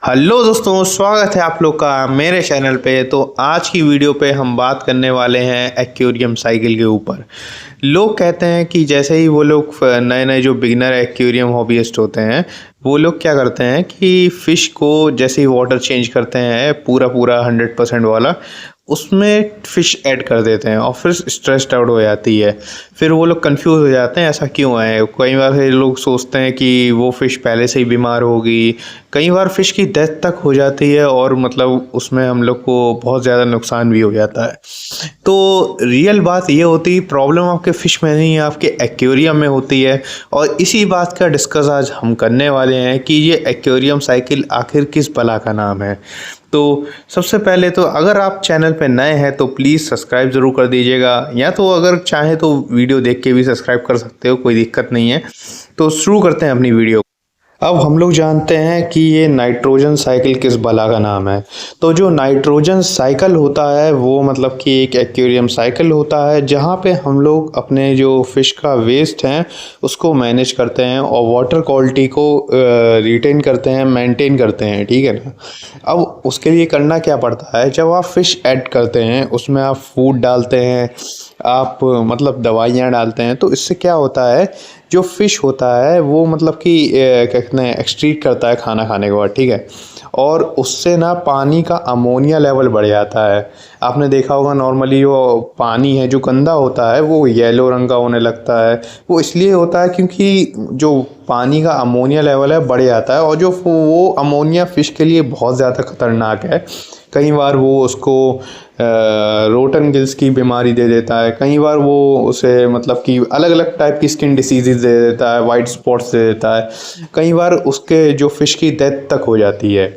Hello दोस्तों, स्वागत है आप लोग का मेरे चैनल पे। तो आज की वीडियो पे हम बात करने वाले हैं एक्वेरियम साइकिल के ऊपर। लोग कहते हैं कि जैसे ही वो लोग नए नए जो बिगिनर एक्वेरियम हॉबीइस्ट होते हैं वो लोग क्या करते हैं कि फ़िश को जैसे ही वाटर चेंज करते हैं पूरा पूरा 100% वाला, उसमें फ़िश ऐड कर देते हैं और फिर स्ट्रेस्ड आउट हो जाती है। फिर वो लोग कंफ्यूज हो जाते हैं ऐसा क्यों है। कई बार फिर लोग सोचते हैं कि वो फ़िश पहले से ही बीमार होगी। कई बार फ़िश की डेथ तक हो जाती है और मतलब उसमें हम लोग को बहुत ज़्यादा नुकसान भी हो जाता है। तो रियल बात ये होती है, प्रॉब्लम आपके फ़िश में नहीं है, आपके एक्वेरियम में होती है। और इसी बात का डिस्कस आज हम करने वाले हैं कि ये एक्वेरियम साइकिल आखिर किस बला का नाम है। तो सबसे पहले तो अगर आप चैनल पे नए हैं तो प्लीज़ सब्सक्राइब ज़रूर कर दीजिएगा, या तो अगर चाहें तो वीडियो देख के भी सब्सक्राइब कर सकते हो, कोई दिक्कत नहीं है। तो शुरू करते हैं अपनी वीडियो। अब हम लोग जानते हैं कि ये नाइट्रोजन साइकिल किस बला का नाम है। तो जो नाइट्रोजन साइकिल होता है वो मतलब कि एक एक्वेरियम साइकिल होता है जहाँ पे हम लोग अपने जो फिश का वेस्ट है उसको मैनेज करते हैं और वाटर क्वालिटी को रिटेन करते हैं, मेंटेन करते हैं, ठीक है ना। अब उसके लिए करना क्या पड़ता है, जब आप फिश ऐड करते हैं उसमें आप फूड डालते हैं, आप मतलब दवाइयाँ डालते हैं, तो इससे क्या होता है, जो फ़िश होता है वो मतलब कि क्या कहते हैं एक्सक्रीट करता है खाना खाने के बाद, ठीक है। और उससे ना पानी का अमोनिया लेवल बढ़ जाता है। आपने देखा होगा नॉर्मली जो पानी है जो गंदा होता है वो येलो रंग का होने लगता है। वो इसलिए होता है क्योंकि जो पानी का अमोनिया लेवल है बढ़ जाता है, और जो वो अमोनिया फ़िश के लिए बहुत ज़्यादा खतरनाक है। कई बार वो उसको रोटन गिल्स की बीमारी दे देता है, कई बार वो उसे मतलब कि अलग अलग टाइप की स्किन डिसीजेज दे देता है, वाइट स्पॉट्स दे देता है, कई बार उसके जो फ़िश की डेथ तक हो जाती है।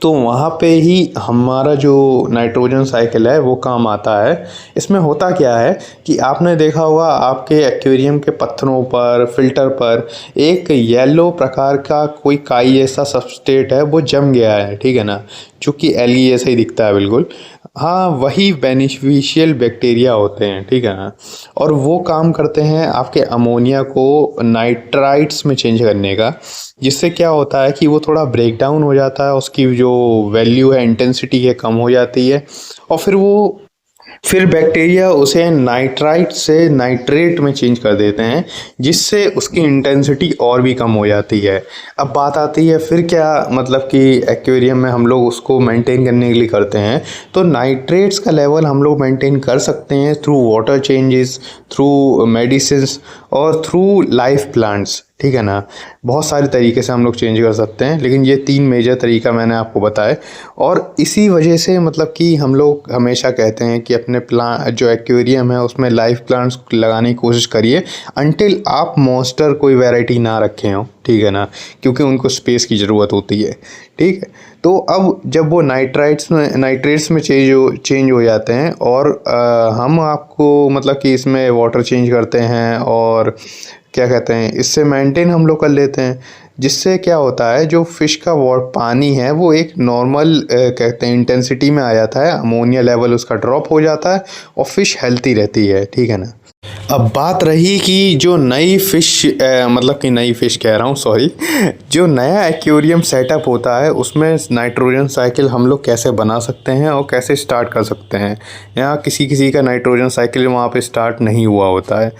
तो वहाँ पे ही हमारा जो नाइट्रोजन साइकिल है वो काम आता है। इसमें होता क्या है कि आपने देखा होगा आपके एक्वेरियम के पत्थरों पर, फिल्टर पर एक येलो प्रकार का कोई काई जैसा सबस्ट्रेट है, वो जम गया है, ठीक है ना, जो कि एलगी जैसा ही दिखता है बिल्कुल। हाँ, वही बेनिफिशियल बैक्टीरिया होते हैं, ठीक है ना। और वो काम करते हैं आपके अमोनिया को नाइट्राइट्स में चेंज करने का, जिससे क्या होता है कि वो थोड़ा ब्रेक डाउन हो जाता है, उसकी जो वैल्यू है, इंटेंसिटी है, कम हो जाती है। और फिर बैक्टीरिया उसे नाइट्राइट से नाइट्रेट में चेंज कर देते हैं, जिससे उसकी इंटेंसिटी और भी कम हो जाती है। अब बात आती है फिर क्या मतलब कि एक्वेरियम में हम लोग उसको मेंटेन करने के लिए करते हैं। तो नाइट्रेट्स का लेवल हम लोग मेंटेन कर सकते हैं through water changes, through medicines और थ्रू लाइफ प्लांट्स, ठीक है ना। बहुत सारे तरीके से हम लोग चेंज कर सकते हैं, लेकिन ये 3 मेजर तरीका मैंने आपको बताए। और इसी वजह से मतलब कि हम लोग हमेशा कहते हैं कि अपने प्लांट जो एक्वेरियम है उसमें लाइफ प्लांट्स लगाने की कोशिश करिए, अंटिल आप मॉन्स्टर कोई वैरायटी ना रखे हों, ठीक है ना, क्योंकि उनको स्पेस की ज़रूरत होती है, ठीक है। तो अब जब वो नाइट्रेट्स में चेंज हो जाते हैं और हम आपको मतलब कि इसमें वाटर चेंज करते हैं और क्या कहते हैं इससे मेंटेन हम लोग कर लेते हैं, जिससे क्या होता है जो फ़िश का पानी है वो एक नॉर्मल कहते हैं इंटेंसिटी में आ जाता है, अमोनिया लेवल उसका ड्रॉप हो जाता है और फ़िश हेल्थी रहती है, ठीक है ना। अब बात रही कि जो नई फ़िश मतलब कि नई फ़िश कह रहा हूँ, सॉरी, जो नया एक्वेरियम सेटअप होता है उसमें नाइट्रोजन साइकिल हम लोग कैसे बना सकते हैं और कैसे स्टार्ट कर सकते हैं। यहाँ किसी किसी का नाइट्रोजन साइकिल वहाँ पे स्टार्ट नहीं हुआ होता है।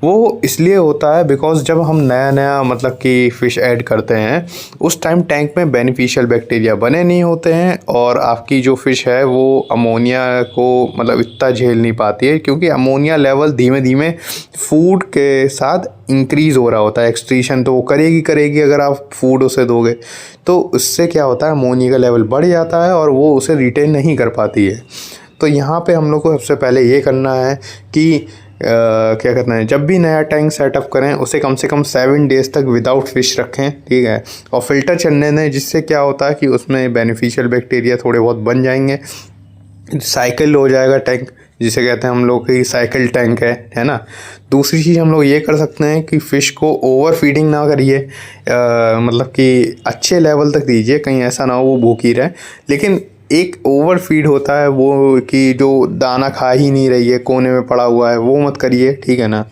वो इसलिए होता है बिकॉज़ जब हम नया नया मतलब कि फ़िश ऐड करते हैं उस टाइम टैंक में बेनिफिशियल बैक्टीरिया बने नहीं होते हैं, और आपकी जो फ़िश है वो अमोनिया को मतलब इतना झेल नहीं पाती है, क्योंकि अमोनिया लेवल धीमे धीमे फूड के साथ इंक्रीज़ हो रहा होता है। एक्सट्रीशन तो वो करेगी अगर आप फूड उसे दोगे, तो उससे क्या होता है अमोनिया का लेवल बढ़ जाता है और वो उसे रिटेन नहीं कर पाती है। तो यहाँ पे हम लोग को सबसे पहले ये करना है कि क्या कहते हैं, जब भी नया टैंक सेटअप करें उसे कम से कम 7 डेज़ तक विदाउट फ़िश रखें, ठीक है, और फ़िल्टर चलने दें, जिससे क्या होता है कि उसमें बेनिफिशियल बैक्टीरिया थोड़े बहुत बन जाएंगे, साइकिल हो जाएगा टैंक, जिसे कहते हैं हम लोग की साइकिल टैंक है ना। दूसरी चीज़ हम लोग ये कर सकते हैं कि फ़िश को ओवर फीडिंग ना करिए, मतलब कि अच्छे लेवल तक दीजिए, कहीं ऐसा ना हो वो भूखी रहे, लेकिन एक ओवर फीड होता है वो कि जो दाना खा ही नहीं रही है, कोने में पड़ा हुआ है, वो मत करिए, ठीक है ना।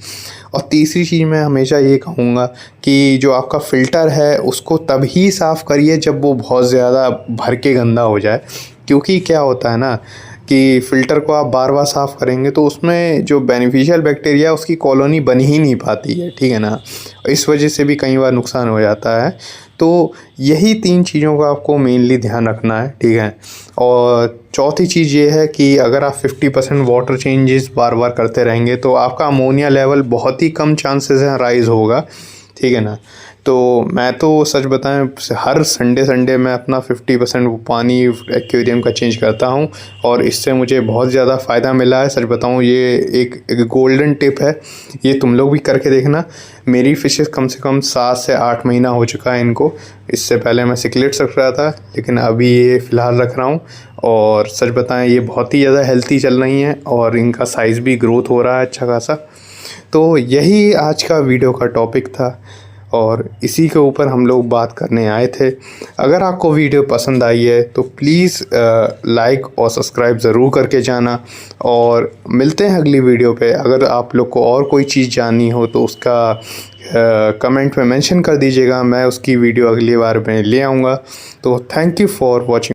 और तीसरी चीज़ मैं हमेशा ये कहूँगा कि जो आपका फ़िल्टर है उसको तभी साफ़ करिए जब वो बहुत ज़्यादा भर के गंदा हो जाए, क्योंकि क्या होता है ना कि फ़िल्टर को आप बार बार साफ़ करेंगे तो उसमें जो बेनिफिशियल बैक्टीरिया है उसकी कॉलोनी बन ही नहीं पाती है, ठीक है ना। इस वजह से भी कई बार नुकसान हो जाता है। तो यही 3 चीज़ों का आपको मेनली ध्यान रखना है, ठीक है। और चौथी चीज़ ये है कि अगर आप 50% वाटर चेंजेस बार बार करते रहेंगे तो आपका अमोनिया लेवल बहुत ही कम चांसेस है राइज़ होगा, ठीक है ना। तो मैं तो सच बताएं हर संडे मैं अपना 50% पानी एक्वेरियम का चेंज करता हूं और इससे मुझे बहुत ज़्यादा फ़ायदा मिला है। सच बताऊं ये एक गोल्डन टिप है, ये तुम लोग भी करके देखना। मेरी फ़िशेस कम से कम 7 से 8 महीना हो चुका है इनको। इससे पहले मैं सिकलेट्स रख रहा था लेकिन अभी ये फ़िलहाल रख रहा हूँ और सच बताएं ये बहुत ही ज़्यादा हेल्थी चल रही हैं और इनका साइज़ भी ग्रोथ हो रहा है अच्छा खासा। तो यही आज का वीडियो का टॉपिक था और इसी के ऊपर हम लोग बात करने आए थे। अगर आपको वीडियो पसंद आई है तो प्लीज़ लाइक और सब्सक्राइब ज़रूर करके जाना और मिलते हैं अगली वीडियो पे। अगर आप लोग को और कोई चीज़ जाननी हो तो उसका कमेंट में मेंशन कर दीजिएगा, मैं उसकी वीडियो अगली बार में ले आऊँगा। तो थैंक यू फॉर वॉचिंग।